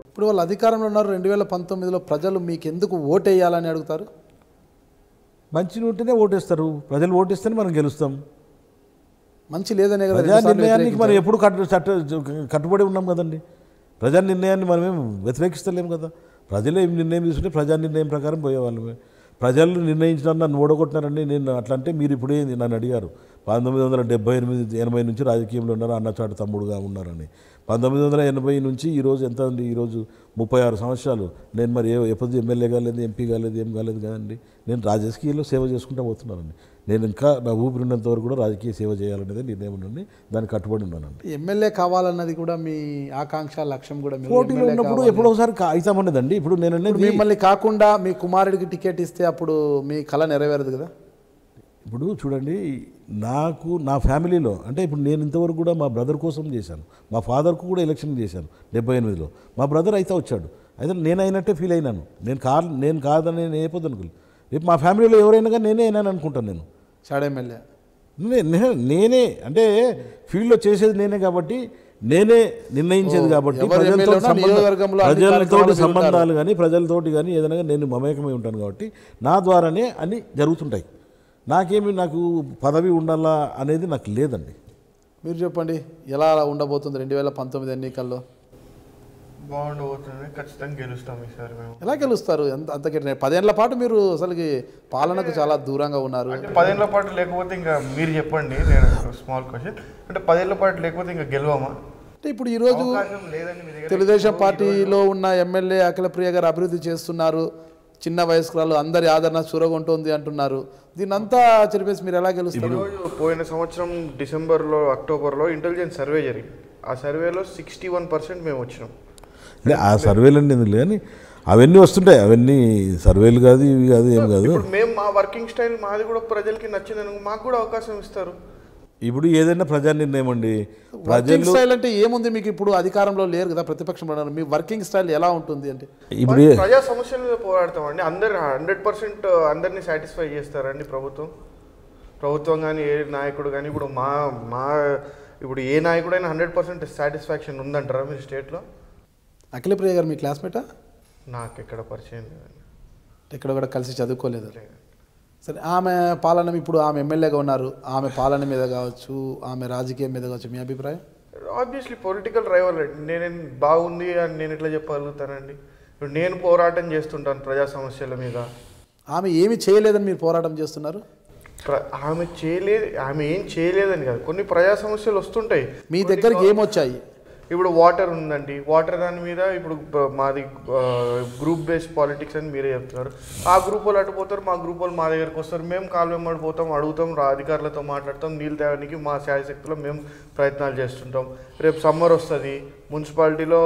ఇప్పుడు వాళ్ళు అధికారంలో ఉన్నారు. 2019లో ప్రజలు మీకు ఎందుకు ఓటేయాలని అడుగుతారు? మంచి ఉంటేనే ఓటేస్తారు. ప్రజలు ఓటేస్తేనే మనం గెలుస్తాం. మంచి లేదనే కదా ప్రజా నిర్ణయానికి మనం ఎప్పుడు కట్టుబడి ఉన్నాం కదండి. ప్రజా నిర్ణయాన్ని మనమేం వ్యతిరేకిస్తలేము కదా. ప్రజలే ఏం నిర్ణయం తీసుకుంటే ప్రజా నిర్ణయం ప్రకారం పోయేవాళ్ళమే. ప్రజలు నిర్ణయించిన నన్ను ఓడగొట్టినారండి. నేను అట్లా అంటే మీరు ఇప్పుడే నన్ను అడిగారు 1978-80 నుంచి రాజకీయంలో ఉన్నారు, అన్నచాటు తమ్ముడుగా ఉన్నారని. 1980 నుంచి ఈరోజు ఎంత అండి? ఈరోజు 36 సంవత్సరాలు. నేను మరి ఎప్పుడు ఎమ్మెల్యే కాలేదు, ఎంపీ కాలేదు, ఏం కాలేదు కదండి. నేను రాజకీయాల్లో సేవ చేసుకుంటూ పోతున్నానండి. నేను ఇంకా నా ఊపిరినంత వరకు కూడా రాజకీయ సేవ చేయాలనేది నిర్ణయం ఉండండి, దానికి కట్టుబడి ఉన్నానండి. ఎమ్మెల్యే కావాలన్నది కూడా మీ ఆకాంక్ష, లక్ష్యం కూడా పోటీలో ఉన్నప్పుడు ఎప్పుడో ఒకసారి అవుతామన్నదండి. ఇప్పుడు నేను మిమ్మల్ని కాకుండా మీ కుమారుడికి టికెట్ ఇస్తే అప్పుడు మీ కళ నెరవేరదు కదా. ఇప్పుడు చూడండి, నాకు నా ఫ్యామిలీలో అంటే ఇప్పుడు నేను ఇంతవరకు కూడా మా బ్రదర్ కోసం చేశాను. మా ఫాదర్కు కూడా ఎలక్షన్ చేశాను 78లో. మా బ్రదర్ అయితే వచ్చాడు. అయితే నేను అయినట్టే ఫీల్ అయినాను. నేను కాదని నేనేపోద్దు అనుకోలేదు. రేపు మా ఫ్యామిలీలో ఎవరైనా కానీ నేనే అయినాను అనుకుంటాను. నేను షాడ్ ఎమ్మెల్యే నేనే అంటే ఫీల్డ్లో చేసేది నేనే కాబట్టి, నేనే నిర్ణయించేది కాబట్టి, ప్రజలతో సంబంధాలు కానీ ప్రజలతోటి కానీ ఏదైనా నేను మమేకమై ఉంటాను కాబట్టి నా ద్వారానే అన్నీ జరుగుతుంటాయి. నాకు పదవి ఉండాలా అనేది నాకు లేదండి. మీరు చెప్పండి, ఎలా ఉండబోతుంది 2019 ఎన్నికల్లో? బాగుండబోతుంది. ఖచ్చితంగా గెలుస్తాం ఈసారి. మేము ఎలా గెలుస్తారు? అంతకే 10 ఏళ్ల పాటు మీరు అసలుకి పాలనకు చాలా దూరంగా ఉన్నారు. 10 ఏళ్ల పాటు లేకపోతే ఇంకా మీరు చెప్పండి. నేను స్మాల్ క్వశ్చన్, అంటే 10 ఏళ్ల పాటు లేకపోతే ఇంకా గెలవమా? అంటే ఇప్పుడు ఈరోజు తెలుగుదేశం పార్టీలో ఉన్న ఎమ్మెల్యే అఖిలప్రియ గారు అభివృద్ధి చేస్తున్నారు, చిన్న వయస్కురాలు అందరి ఆదరణ చూరగొంటుంది అంటున్నారు. దీన్నంతా చెప్పేసి మీరు ఎలా గెలుస్తారు? పోయిన సంవత్సరం డిసెంబర్లో, అక్టోబర్లో ఇంటెలిజెన్స్ సర్వే జరిగింది. ఆ సర్వేలో 61% మేము వచ్చినాం. ఆ సర్వేలు అండి ఎందుకు కానీ అవన్నీ వస్తుంటాయి. అవన్నీ సర్వేలు కాదు, ఇవి కాదు, ఏం కాదు. మేము మా వర్కింగ్ స్టైల్ మాది కూడా ప్రజలకి నచ్చిందని మాకు కూడా అవకాశం ఇస్తారు. ఇప్పుడు ఏదైనా ప్రజా నిర్ణయం అండి. వర్కింగ్ స్టైల్ అంటే ఏముంది? మీకు ఇప్పుడు అధికారంలో లేరు కదా, ప్రతిపక్షంలో ఉన్నారు. మీ వర్కింగ్ స్టైల్ ఎలా ఉంటుంది అంటే? ఇప్పుడు ప్రజా సమస్యల మీద పోరాడతామండి. 100% అందరినీ సాటిస్ఫై చేస్తారండి ప్రభుత్వం కానీ ఏ నాయకుడు కానీ. ఇప్పుడు ఇప్పుడు ఏ నాయకుడైనా 100% సాటిస్ఫాక్షన్ ఉందంటారా మీరు స్టేట్లో? అఖిలప్రియ గారు మీ క్లాస్మేటా? నాకు ఎక్కడ పరిచయం లేదండి. ఎక్కడ కూడా కలిసి చదువుకోలేదు. సరే, ఆమె పాలన, ఇప్పుడు ఆమె ఎమ్మెల్యేగా ఉన్నారు, ఆమె పాలన మీద కావచ్చు, ఆమె రాజకీయం మీద కావచ్చు, మీ అభిప్రాయం? Obviously political rival. నేను బాగుంది అని నేను ఎట్లా చెప్పగలుగుతానండి? ఇప్పుడు నేను పోరాటం చేస్తుంటాను ప్రజా సమస్యల మీద. ఆమె ఏమి చేయలేదని మీరు పోరాటం చేస్తున్నారు? ఆమె ఏం చేయలేదని కాదు, కొన్ని ప్రజా సమస్యలు వస్తుంటాయి. మీ దగ్గరికి ఏమొచ్చాయి? ఇప్పుడు వాటర్ ఉందండి, వాటర్ దాని మీద ఇప్పుడు మాది గ్రూప్ బేస్డ్ పాలిటిక్స్ అని మీరే చెప్తున్నారు. ఆ గ్రూప్ వాళ్ళు అటుపోతారు, మా గ్రూప్ వాళ్ళు మా దగ్గరకు వస్తారు. మేము కాలు వెంబడిపోతాం, అడుగుతాం, అధికారులతో మాట్లాడతాం, నీళ్ళు తేవడానికి మా శాయశక్తిలో మేము ప్రయత్నాలు చేస్తుంటాం. రేపు సమ్మర్ వస్తుంది, మున్సిపాలిటీలో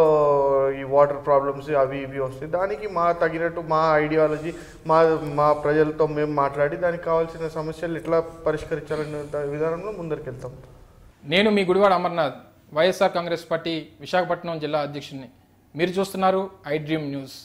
ఈ వాటర్ ప్రాబ్లమ్స్ అవి ఇవి వస్తాయి. దానికి మా తగినట్టు మా ఐడియాలజీ, మా ప్రజలతో మేము మాట్లాడి దానికి కావాల్సిన సమస్యలు ఎట్లా పరిష్కరించాలనే విధానంలో ముందరికెళ్తాం. నేను మీ గుడివాడ అమర్నాథ్, వైఎస్ఆర్ కాంగ్రెస్ పార్టీ విశాఖపట్నం జిల్లా అధ్యక్షుడిని. మీరు చూస్తున్నారు ఐ డ్రీమ్ న్యూస్.